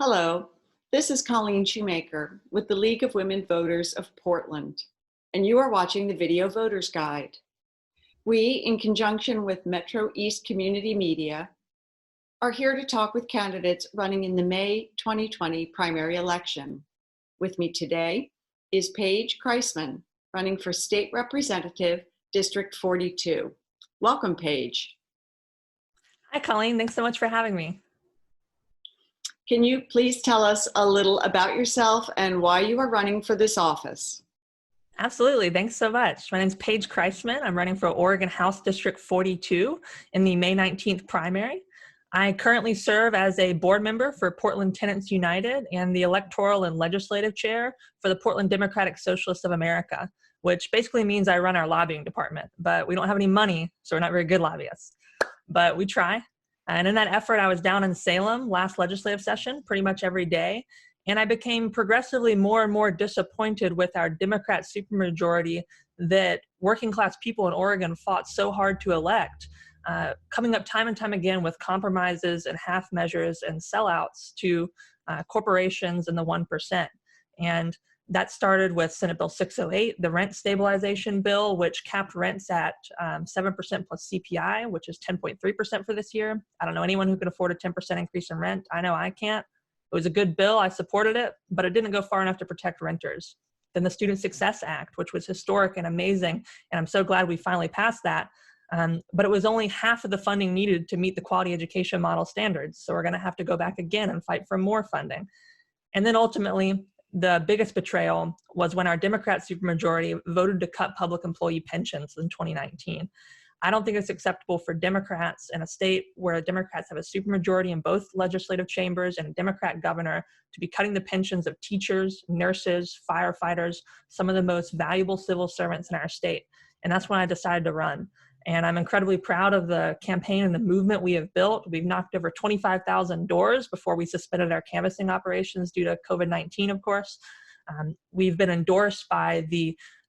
Hello, this is Colleen Shoemaker with the League of Women Voters of Portland, and you are watching the Video Voters Guide. We, in conjunction with MetroEast Community Media, are here to talk with candidates running in the May 2020 primary election. With me today is Paige Kreisman, running for State Representative, District 42. Welcome, Paige. Hi, Colleen. Thanks so much for having me. Can you please tell us a little about yourself and why you are running for this office? Absolutely. Thanks so much. My name is Paige Kreisman. I'm running for Oregon House District 42 in the May 19th primary. I currently serve as a board member for Portland Tenants United and the electoral and legislative chair for the Portland Democratic Socialists of America, which basically means I run our lobbying department, but we don't have any money, so we're not very good lobbyists, but we try. And in that effort, I was down in Salem last legislative session pretty much every day. And I became progressively more and more disappointed with our Democrat supermajority that working class people in Oregon fought so hard to elect, coming up time and time again with compromises and half measures and sellouts to corporations and the 1%. And that started with Senate Bill 608, the rent stabilization bill, which capped rents at 7% plus CPI, which is 10.3% for this year. I don't know anyone who can afford a 10% increase in rent. I know I can't. It was a good bill. I supported it, but it didn't go far enough to protect renters. Then the Student Success Act, which was historic and amazing, and I'm so glad we finally passed that. But it was only half of the funding needed to meet the quality education model standards. So we're going to have to go back again and fight for more funding. And then ultimately, the biggest betrayal was when our Democrat supermajority voted to cut public employee pensions in 2019. I don't think it's acceptable for Democrats in a state where Democrats have a supermajority in both legislative chambers and a Democrat governor to be cutting the pensions of teachers, nurses, firefighters, some of the most valuable civil servants in our state. And that's when I decided to run. And I'm incredibly proud of the campaign and the movement we have built. We've knocked over 25,000 doors before we suspended our canvassing operations due to COVID-19, of course. We've been endorsed by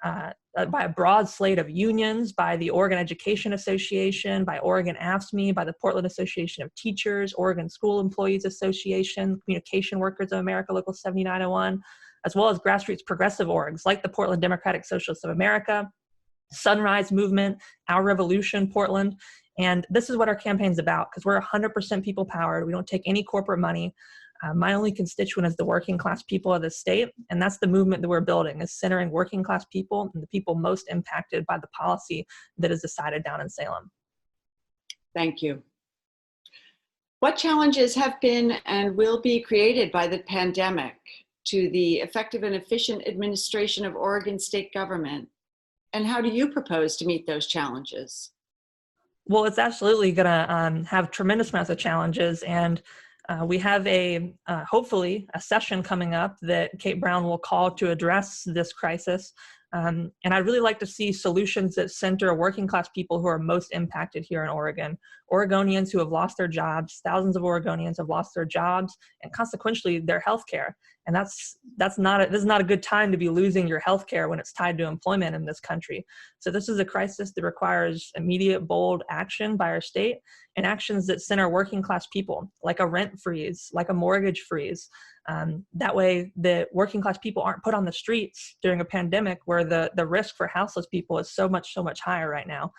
by a broad slate of unions, by the Oregon Education Association, by Oregon AFSCME, by the Portland Association of Teachers, Oregon School Employees Association, Communication Workers of America, Local 7901, as well as grassroots progressive orgs like the Portland Democratic Socialists of America, Sunrise Movement, Our Revolution, Portland. And this is what our campaign's about, because we're 100% people powered. We don't take any corporate money. My only constituent is the working class people of the state. And that's the movement that we're building, is centering working class people and the people most impacted by the policy that is decided down in Salem. Thank you. What challenges have been and will be created by the pandemic to the effective and efficient administration of Oregon state government? And how do you propose to meet those challenges? Well, it's absolutely going to have tremendous amounts of challenges. And we have hopefully a session coming up that Kate Brown will call to address this crisis. And I'd really like to see solutions that center working class people who are most impacted here in Oregon. Oregonians who have lost their jobs, thousands of Oregonians have lost their jobs, and consequently their health care. And this is not a good time to be losing your health care when it's tied to employment in this country. So this is a crisis that requires immediate, bold action by our state, and actions that center working class people, like a rent freeze, like a mortgage freeze. That way the working class people aren't put on the streets during a pandemic where the risk for houseless people is so much higher right now.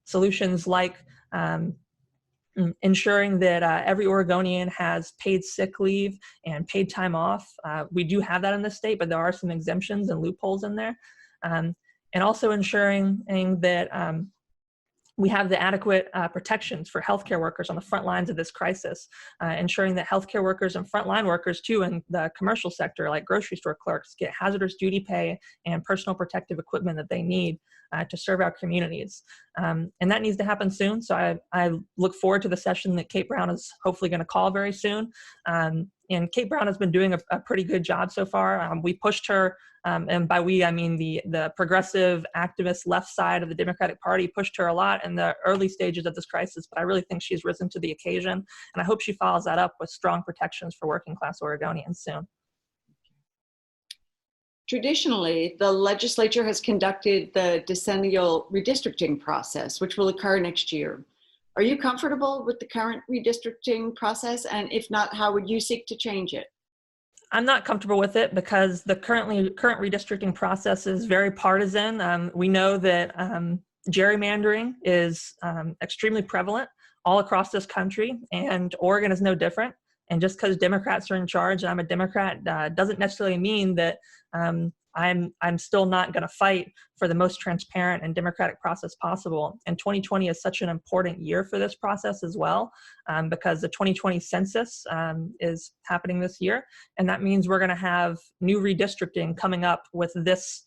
Solutions like ensuring that every Oregonian has paid sick leave and paid time off. We do have that in the state, but there are some exemptions and loopholes in there. And also ensuring that we have the adequate protections for healthcare workers on the front lines of this crisis, ensuring that healthcare workers and frontline workers too in the commercial sector, like grocery store clerks, get hazardous duty pay and personal protective equipment that they need to serve our communities. And that needs to happen soon. So I look forward to the session that Kate Brown is hopefully going to call very soon. And Kate Brown has been doing a pretty good job so far. We pushed her, and by we, I mean the progressive activist left side of the Democratic Party pushed her a lot in the early stages of this crisis, but I really think she's risen to the occasion. And I hope she follows that up with strong protections for working class Oregonians soon. Traditionally, the legislature has conducted the decennial redistricting process, which will occur next year. Are you comfortable with the current redistricting process? And if not, how would you seek to change it? I'm not comfortable with it because the current redistricting process is very partisan. We know that gerrymandering is extremely prevalent all across this country, and Oregon is no different. And just because Democrats are in charge and I'm a Democrat doesn't necessarily mean that I'm still not going to fight for the most transparent and democratic process possible. And 2020 is such an important year for this process as well, because the 2020 census is happening this year. And that means we're going to have new redistricting coming up with this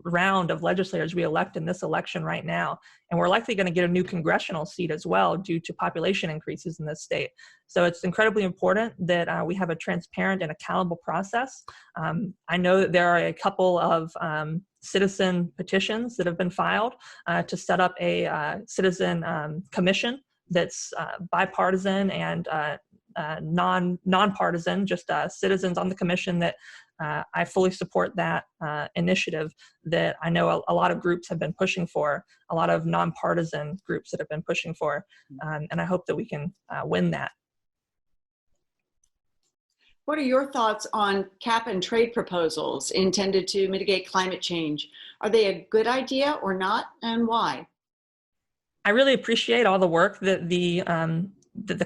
round of legislators we elect in this election right now. And we're likely going to get a new congressional seat as well due to population increases in this state. So it's incredibly important that we have a transparent and accountable process. I know that there are a couple of citizen petitions that have been filed to set up a citizen commission that's bipartisan and nonpartisan, just citizens on the commission that I fully support that initiative that I know a lot of groups have been pushing for, a lot of nonpartisan groups that have been pushing for, and I hope that we can win that. What are your thoughts on cap and trade proposals intended to mitigate climate change? Are they a good idea or not, and why? I really appreciate all the work that the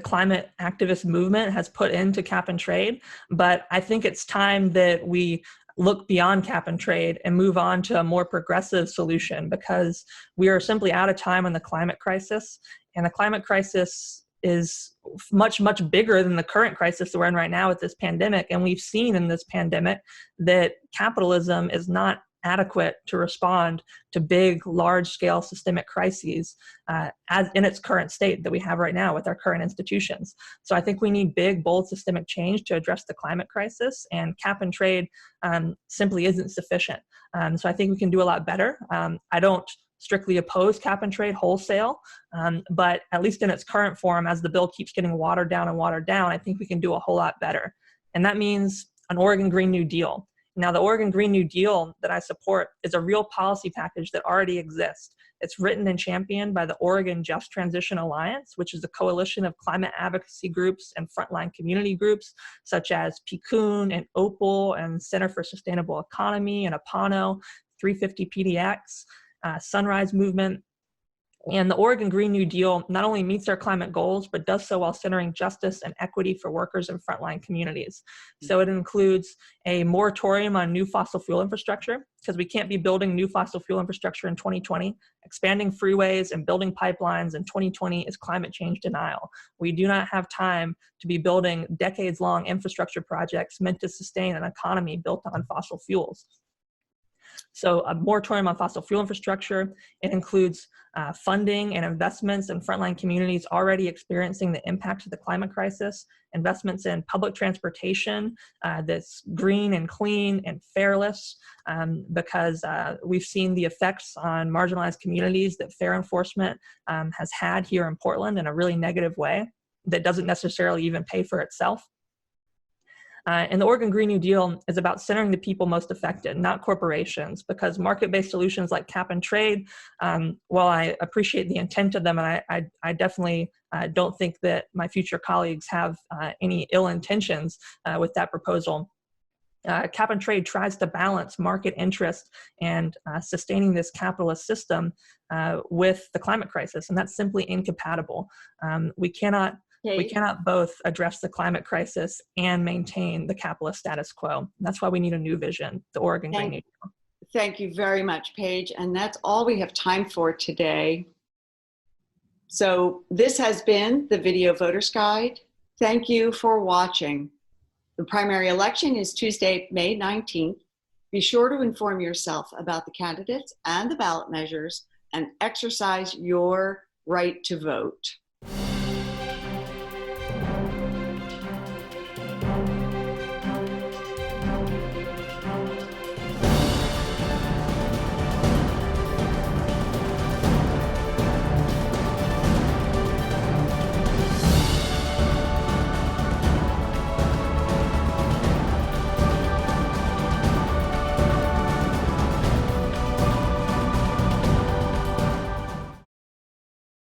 climate activist movement has put into cap and trade, but I think it's time that we look beyond cap and trade and move on to a more progressive solution, because we are simply out of time on the climate crisis, and the climate crisis is much, much bigger than the current crisis that we're in right now with this pandemic. And we've seen in this pandemic that capitalism is not adequate to respond to big, large-scale systemic crises as in its current state that we have right now with our current institutions. So I think we need big, bold systemic change to address the climate crisis, and cap and trade simply isn't sufficient. So I think we can do a lot better. I don't strictly oppose cap and trade wholesale, but at least in its current form, as the bill keeps getting watered down and watered down, I think we can do a whole lot better. And that means an Oregon Green New Deal. Now, the Oregon Green New Deal that I support is a real policy package that already exists. It's written and championed by the Oregon Just Transition Alliance, which is a coalition of climate advocacy groups and frontline community groups, such as PCOON and Opal and Center for Sustainable Economy and Apano, 350 PDX, Sunrise Movement. And the Oregon Green New Deal not only meets our climate goals, but does so while centering justice and equity for workers and frontline communities. So it includes a moratorium on new fossil fuel infrastructure, because we can't be building new fossil fuel infrastructure in 2020. Expanding freeways and building pipelines in 2020 is climate change denial. We do not have time to be building decades-long infrastructure projects meant to sustain an economy built on fossil fuels. So a moratorium on fossil fuel infrastructure. It includes funding and investments in frontline communities already experiencing the impacts of the climate crisis, investments in public transportation that's green and clean and fareless, because we've seen the effects on marginalized communities that fare enforcement has had here in Portland in a really negative way that doesn't necessarily even pay for itself. And the Oregon Green New Deal is about centering the people most affected, not corporations, because market-based solutions like cap and trade, while I appreciate the intent of them, and I definitely don't think that my future colleagues have any ill intentions with that proposal. Cap and trade tries to balance market interest and sustaining this capitalist system with the climate crisis, and that's simply incompatible. We cannot both address the climate crisis and maintain the capitalist status quo. That's why we need a new vision, the Oregon Green New Deal. Thank you very much, Paige. And that's all we have time for today. So this has been the Video Voters Guide. Thank you for watching. The primary election is Tuesday, May 19th. Be sure to inform yourself about the candidates and the ballot measures and exercise your right to vote.